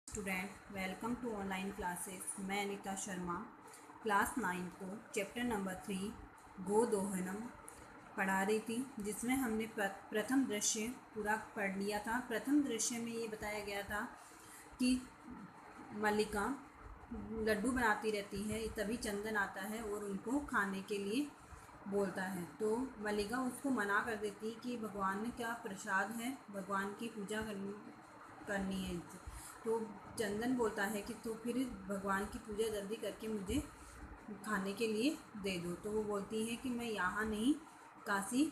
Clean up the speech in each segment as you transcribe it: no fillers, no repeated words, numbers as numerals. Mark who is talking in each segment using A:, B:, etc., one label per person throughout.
A: Student welcome to online classes. मैं Anita Sharma class 9 को chapter number 3 गोदोहनम पढ़ा रही थी, जिसमें हमने प्रथम दृश्य पूरा पढ़ लिया था। प्रथम दृश्य में ये बताया गया था कि मल्लिका लड्डू बनाती रहती है, तभी चंदन आता है और उनको खाने के लिए बोलता है। तो मल्लिका उसको मना कर देती कि भगवान का प्रसाद है, भगवान की पूजा करनी है। तो चंदन बोलता है कि तो फिर भगवान की पूजा जल्दी करके मुझे खाने के लिए दे दो। तो वो बोलती है कि मैं यहाँ नहीं, काशी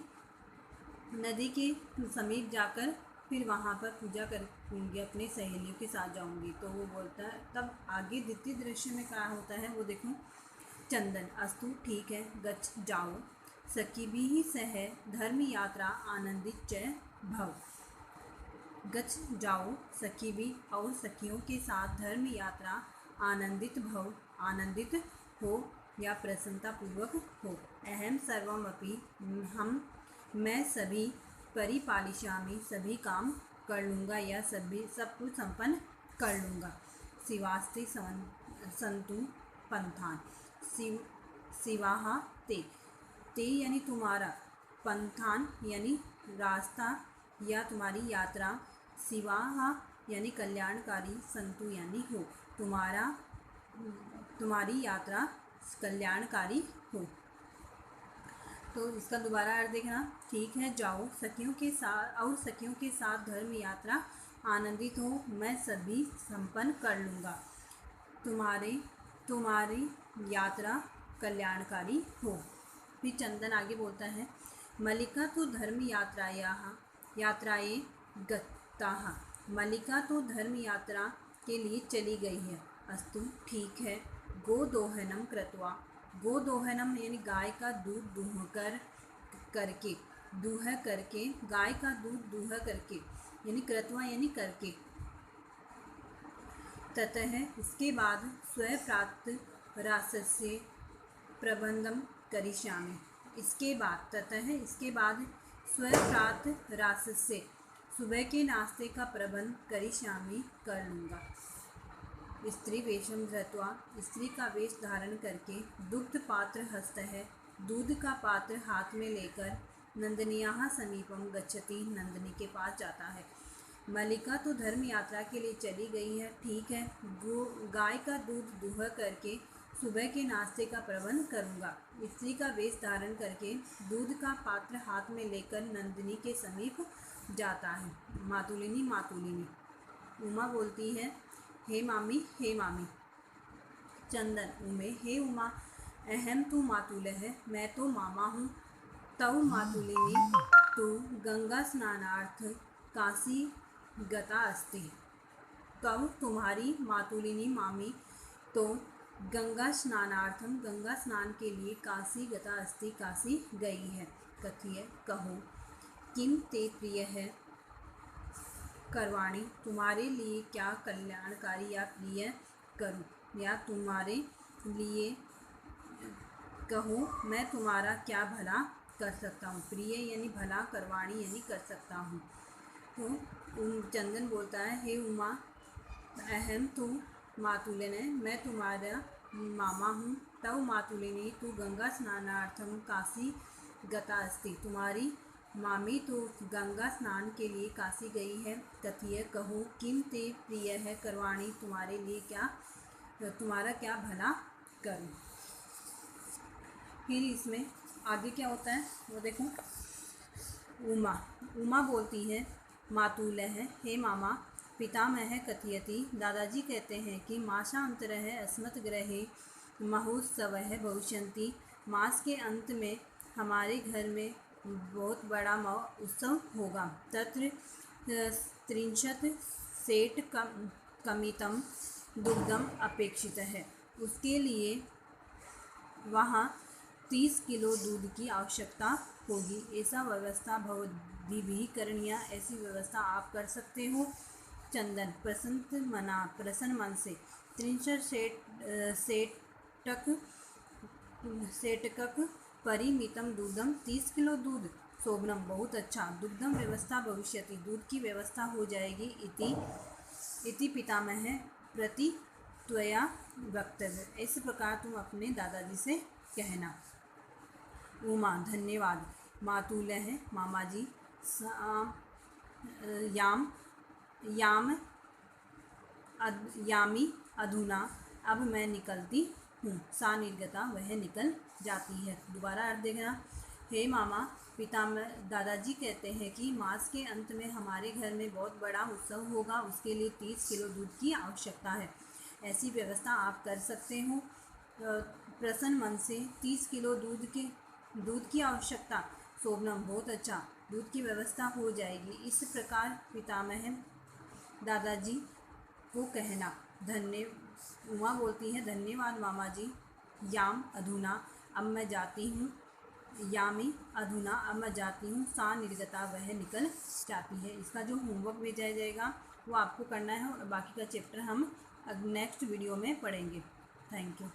A: नदी के समीप जाकर फिर वहाँ पर पूजा करूँगी, अपनी सहेलियों के साथ जाऊँगी। तो वो बोलता है, तब आगे द्वितीय दृश्य में क्या होता है वो देखो। चंदन अस्तु ठीक है, गच्छ जाओ, सखी भी ही सह धर्म यात्रा आनंदित च भव। गच्छ जाओ, सखी भी और सखियों के साथ धर्म यात्रा आनंदित भव, आनंदित हो या प्रसन्नता पूर्वक हो। अहम सर्वमपि मैं सभी परिपालिष्यामि, सभी काम कर लूँगा या सब कुछ संपन्न कर लूँगा। शिवास्ते संतु पंथान, शिवाहा ते यानी तुम्हारा, पंथान यानी रास्ता या तुम्हारी यात्रा, शिवाहा यानी कल्याणकारी, संतु यानी हो, तुम्हारी यात्रा कल्याणकारी हो। तो इसका दोबारा अर्थ देखना। ठीक है, जाओ सखियों के साथ धर्म यात्रा आनंदित हो, मैं सभी संपन्न कर लूँगा, तुम्हारी यात्रा कल्याणकारी हो। फिर चंदन आगे बोलता है, मल्लिका तो धर्म यात्राएं गताः, मल्लिका तो धर्म यात्रा के लिए चली गई है। अस्तु ठीक है, गोदोहनम कृत्वा, गोदोहनम यानी गाय का दूध दूह करके, गाय का दूध दूह करके, यानी कृत्वा यानी करके। ततः इसके बाद स्वप्राप्त रासस्य प्रबंधम करिष्यामि, इसके बाद स्वप्राप्त रासस्य सुबह के नाश्ते का प्रबंध करिष्यामि कर लूँगा। स्त्री वेशम धृत्वा, स्त्री का वेश धारण करके, दुग्ध पात्र हस्त है, दूध का पात्र हाथ में लेकर, नंदिन्याः समीपम गच्छति, नंदिनी के पास जाता है। मल्लिका तो धर्म यात्रा के लिए चली गई है, ठीक है, गाय का दूध दूह करके सुबह के नाश्ते का प्रबंध करूँगा। स्त्री का वेश धारण करके, दूध का पात्र हाथ में लेकर नंदिनी के समीप जाता है। मातुलिनी उमा बोलती है, हे मामी, हे मामी। चंदन उमे, हे उमा, अहम तु मातुलः, मैं तो मामा हूँ। तव मातुलिनी तु गंगा स्नानार्थ काशी गता अस्ति, तव तुम्हारी मातुलिनी मामी तो गंगा स्नान के लिए काशी गता अस्ति, काशी गई है। कथिय कहो, किम ते प्रिय है करवाणी, तुम्हारे लिए क्या कल्याणकारी या प्रिय करूं, या तुम्हारे लिए कहो मैं तुम्हारा क्या भला कर सकता हूँ। प्रिय यानी भला, करवाणी यानी कर सकता हूँ। तो चंदन बोलता है, हे उमा, अहम तु मातुलिने, मैं तुम्हारा मामा हूँ। तव मातुलिनी तु गंगा स्नानार्थम काशी गता अस्ति, तुम्हारी मामी तो गंगा स्नान के लिए काशी गई है। कथिय कहो, किम ते प्रिय है करवाणी, तुम्हारे लिए क्या, तुम्हारा क्या भला करूं। फिर इसमें आगे क्या होता है वो देखो। उमा बोलती है, मातुलः, हे मामा। पितामह कथयति, दादाजी कहते हैं कि मासांतरः अस्मत् गृहे महोत्सवः भविष्यन्ति, मास के अंत में हमारे घर में बहुत बड़ा उत्सव होगा। तत्र 30 सेठ कमितम दुग्धम अपेक्षित है, उसके लिए वहाँ 30 किलो दूध की आवश्यकता होगी। ऐसा व्यवस्था भवद्भिः करणीया, ऐसी व्यवस्था आप कर सकते हो। चंदन प्रसन्न मन से 30 सेटक परिमितम दूधम, 30 किलो दूध, शोभनम बहुत अच्छा, दुग्धम व्यवस्था भविष्यति, दूध की व्यवस्था हो जाएगी। इति इति पितामह प्रति त्वया वक्तव्य। इस प्रकार तुम अपने दादाजी से कहना। उमा धन्यवाद। मातुलः मामा जी। याम याम यामी अधुना अब मैं निकलती हूँ। सा निर्गता वह निकल जाती है। दोबारा अर्थ देखना। हे मामा, पितामह दादाजी कहते हैं कि मास के अंत में हमारे घर में बहुत बड़ा उत्सव होगा। उसके लिए 30 किलो दूध की आवश्यकता है। ऐसी व्यवस्था आप कर सकते हो? प्रसन्न मन से 30 किलो दूध की आवश्यकता। शोभनम बहुत अच्छा, दूध की व्यवस्था हो जाएगी। इस प्रकार पितामह दादाजी को कहना। उमा बोलती है धन्यवाद मामा जी। याम अधुना अब मैं जाती हूँ। यामी अधुना अब मैं जाती हूँ। सा निर्गता वह निकल जाती है। इसका जो होमवर्क भेजा जाएगा वो आपको करना है और बाकी का चैप्टर हम नेक्स्ट वीडियो में पढ़ेंगे। Thank you.